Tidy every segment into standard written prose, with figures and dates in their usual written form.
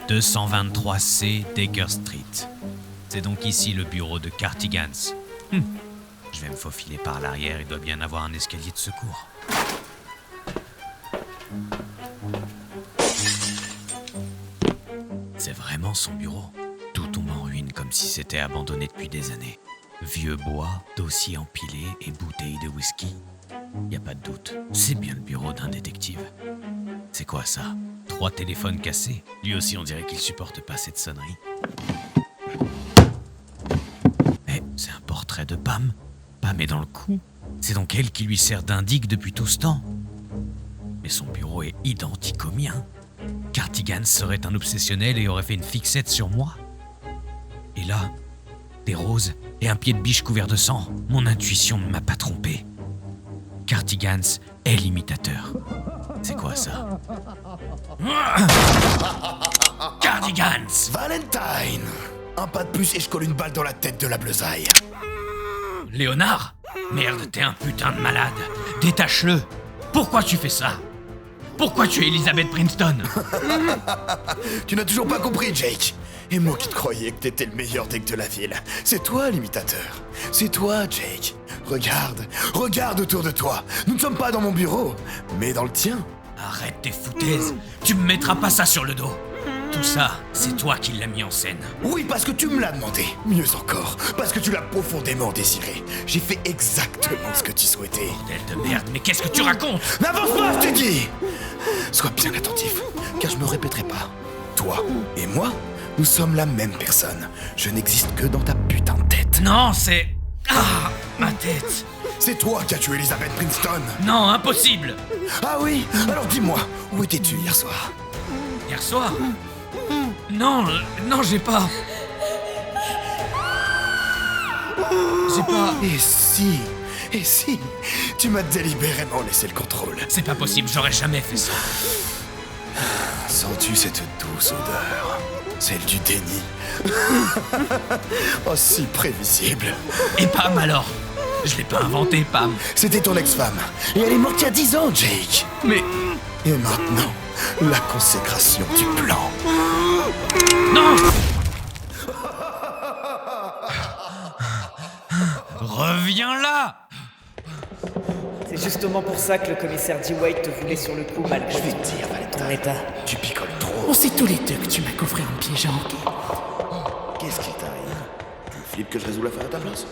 223C Dagger Street. C'est donc ici le bureau de Cartigans. Je vais me faufiler par l'arrière, il doit bien avoir un escalier de secours. C'est vraiment son bureau. Tout tombe en ruine comme si c'était abandonné depuis des années. Vieux bois, dossiers empilés et bouteilles de whisky. Y a pas de doute, c'est bien le bureau d'un détective. C'est quoi ça? 3 téléphones cassés? Lui aussi on dirait qu'il supporte pas cette sonnerie. Mais c'est un portrait de Pam. Pam est dans le coup. C'est donc elle qui lui sert d'indique depuis tout ce temps. Mais son bureau est identique au mien. Cartigans serait un obsessionnel et aurait fait une fixette sur moi. Et là, des roses et un pied de biche couvert de sang. Mon intuition ne m'a pas trompé. Cartigans est l'imitateur. C'est quoi ça? Cardigans! Valentine! Un pas de plus et je colle une balle dans la tête de la bleusaille. Léonard? Merde, t'es un putain de malade. Détache-le. Pourquoi tu fais ça? Pourquoi tu es Elizabeth Princeton? Tu n'as toujours pas compris, Jake. Et moi qui te croyais que t'étais le meilleur deck de la ville. C'est toi l'imitateur. C'est toi, Jake. Regarde autour de toi. Nous ne sommes pas dans mon bureau, mais dans le tien. Arrête tes foutaises. Tu me mettras pas ça sur le dos. Tout ça, c'est toi qui l'as mis en scène. Oui, parce que tu me l'as demandé. Mieux encore, parce que tu l'as profondément désiré. J'ai fait exactement ce que tu souhaitais. Bordel de merde, mais qu'est-ce que tu racontes? N'avance pas, je t'ai dit! Sois bien attentif, car je me répéterai pas. Toi et moi, nous sommes la même personne. Je n'existe que dans ta putain de tête. Non, c'est... Ah, ma tête. C'est toi qui as tué Elizabeth Princeton. Non, impossible. Ah oui? Alors dis-moi, où étais-tu hier soir? Hier soir? Non, j'ai pas... Et si, tu m'as délibérément laissé le contrôle. C'est pas possible, j'aurais jamais fait ça. Sens-tu cette douce odeur? Celle du déni. Oh, si prévisible. Et Pam alors? Je l'ai pas inventé, Pam. C'était ton ex-femme. Et elle est morte il y a 10 ans, Jake. Mais... Et maintenant, la consécration du plan. Non! Reviens là! C'est justement pour ça que le commissaire D. White te voulait sur le coup malgré Je vais te dire, Valentine, ton état. tu picoles trop. On sait tous les deux que tu m'as coffré un piège à hockey. Qu'est-ce qui t'arrive? Tu flippes que je résous l'affaire à ta place?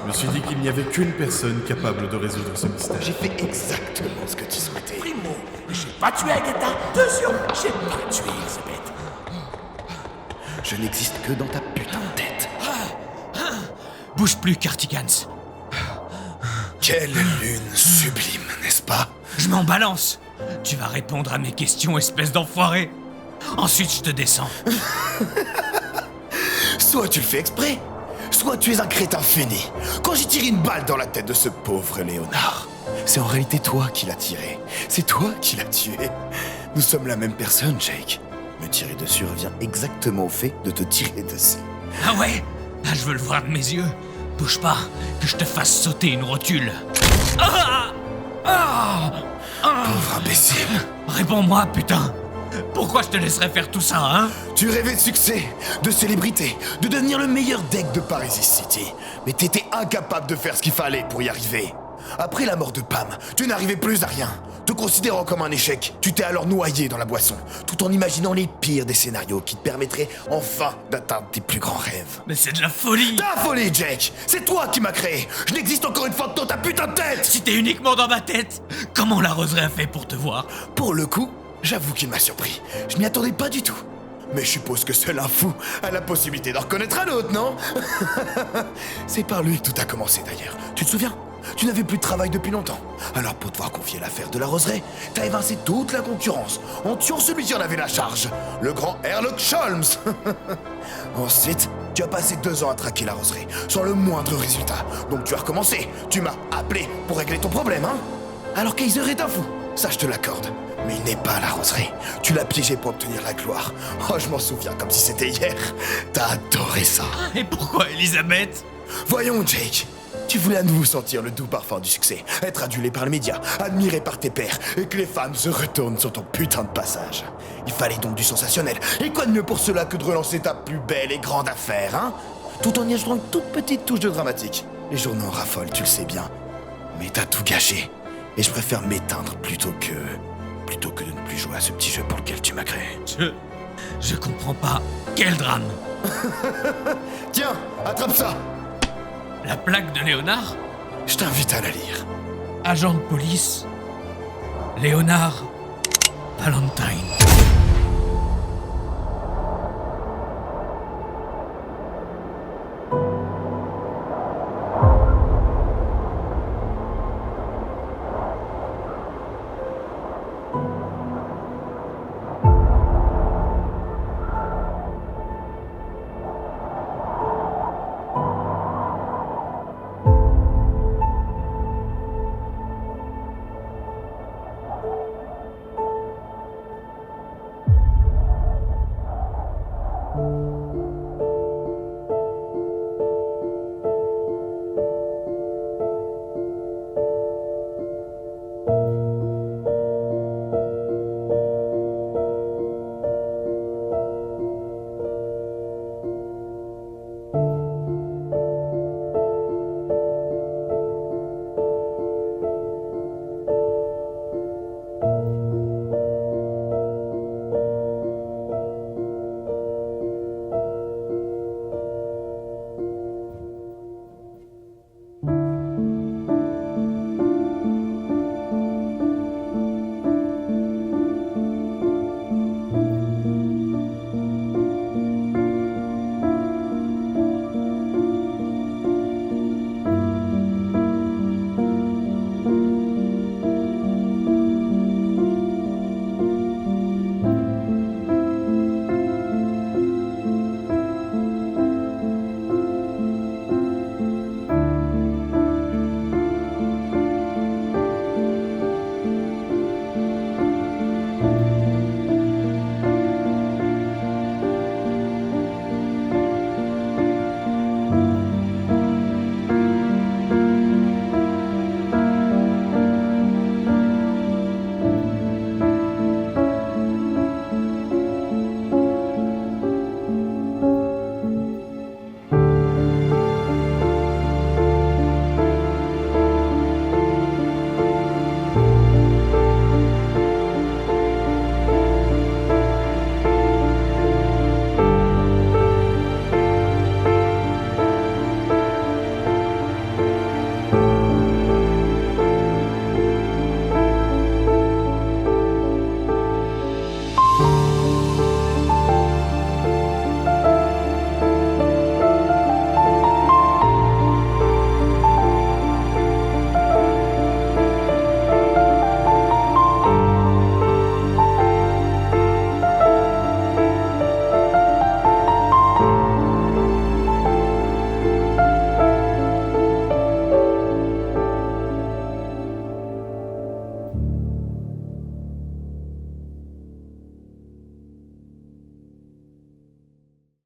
Je me suis dit qu'il n'y avait qu'une personne capable de résoudre ce mystère. J'ai fait exactement ce que tu souhaitais. Primo, j'ai pas tué Agatha. Deuxième, j'ai pas tué Elizabeth. Je n'existe que dans ta putain de tête. Bouge plus, Cartigans. Quelle lune sublime, n'est-ce pas? Je m'en balance. Tu vas répondre à mes questions, espèce d'enfoiré. Ensuite, je te descends. Soit tu le fais exprès, soit tu es un crétin fini. Quand j'ai tiré une balle dans la tête de ce pauvre Léonard, c'est en réalité toi qui l'as tiré. C'est toi qui l'as tué. Nous sommes la même personne, Jake. Me tirer dessus revient exactement au fait de te tirer dessus. Ah ouais? Là, je veux le voir de mes yeux. Bouge pas, que je te fasse sauter une rotule. Ah! Ah! Ah! Pauvre imbécile. Réponds-moi, putain. Pourquoi je te laisserais faire tout ça, hein? Tu rêvais de succès, de célébrité, de devenir le meilleur deck de Paris City. Mais t'étais incapable de faire ce qu'il fallait pour y arriver. Après la mort de Pam, tu n'arrivais plus à rien. Te considérant comme un échec, tu t'es alors noyé dans la boisson, tout en imaginant les pires des scénarios qui te permettraient enfin d'atteindre tes plus grands rêves. Mais c'est de la folie. Ta folie, Jake! C'est toi qui m'as créé! Je n'existe encore une fois que dans ta putain de tête! Si t'es uniquement dans ma tête, comment la roseraie a fait pour te voir? Pour le coup, j'avoue qu'il m'a surpris. Je m'y attendais pas du tout. Mais je suppose que seul un fou a la possibilité d'en reconnaître un autre, non? C'est par lui que tout a commencé d'ailleurs. Tu te souviens? Tu n'avais plus de travail depuis longtemps. Alors pour devoir confier l'affaire de la roseraie, t'as évincé toute la concurrence en tuant celui qui en avait la charge, le grand Sherlock Holmes. Ensuite, tu as passé 2 ans à traquer la roseraie, sans le moindre résultat. Donc tu as recommencé. Tu m'as appelé pour régler ton problème, hein? Alors Kaiser est un fou, ça je te l'accorde. Mais il n'est pas la roseraie. Tu l'as piégé pour obtenir la gloire. Oh, je m'en souviens comme si c'était hier. T'as adoré ça. Et pourquoi Elisabeth? Voyons, Jake. Tu voulais à nouveau sentir le doux parfum du succès, être adulé par les médias, admiré par tes pairs, et que les femmes se retournent sur ton putain de passage. Il fallait donc du sensationnel. Et quoi de mieux pour cela que de relancer ta plus belle et grande affaire, hein? Tout en y ajoutant une toute petite touche de dramatique. Les journaux en raffolent, tu le sais bien. Mais t'as tout gâché. Et je préfère m'éteindre plutôt que de ne plus jouer à ce petit jeu pour lequel tu m'as créé. Je comprends pas. Quel drame! Tiens, attrape ça! La plaque de Léonard? Je t'invite à la lire. Agent de police, Léonard Valentine.